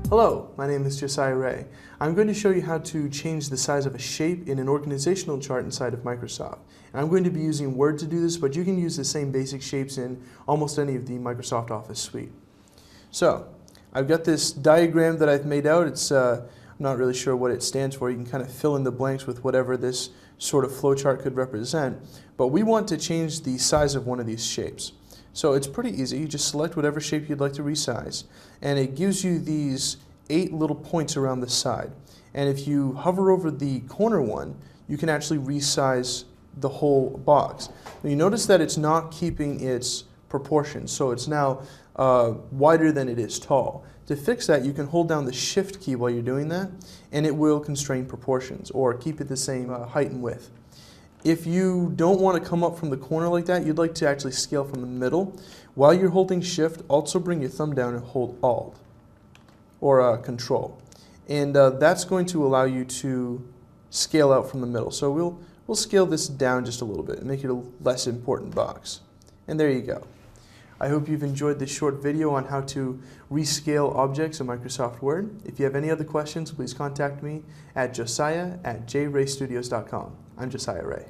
Hello, my name is Josiah Ray. I'm going to show you how to change the size of a shape in an organizational chart inside of Microsoft. And I'm going to be using Word to do this, but you can use the same basic shapes in almost any of the Microsoft Office suite. So, I've got this diagram that I've made out. I'm not really sure what it stands for. You can kind of fill in the blanks with whatever this sort of flowchart could represent. But we want to change the size of one of these shapes. So it's pretty easy. You just select whatever shape you'd like to resize, and it gives you these 8 little points around the side. And if you hover over the corner one, you can actually resize the whole box. Now you notice that it's not keeping its proportions, so it's now wider than it is tall. To fix that, you can hold down the Shift key while you're doing that, and it will constrain proportions or keep it the same height and width. If you don't want to come up from the corner like that, you'd like to actually scale from the middle. While you're holding Shift, also bring your thumb down and hold Alt or Control. And that's going to allow you to scale out from the middle. So we'll scale this down just a little bit and make it a less important box. And there you go. I hope you've enjoyed this short video on how to rescale objects in Microsoft Word. If you have any other questions, please contact me at josiah@jraystudios.com. I'm Josiah Ray.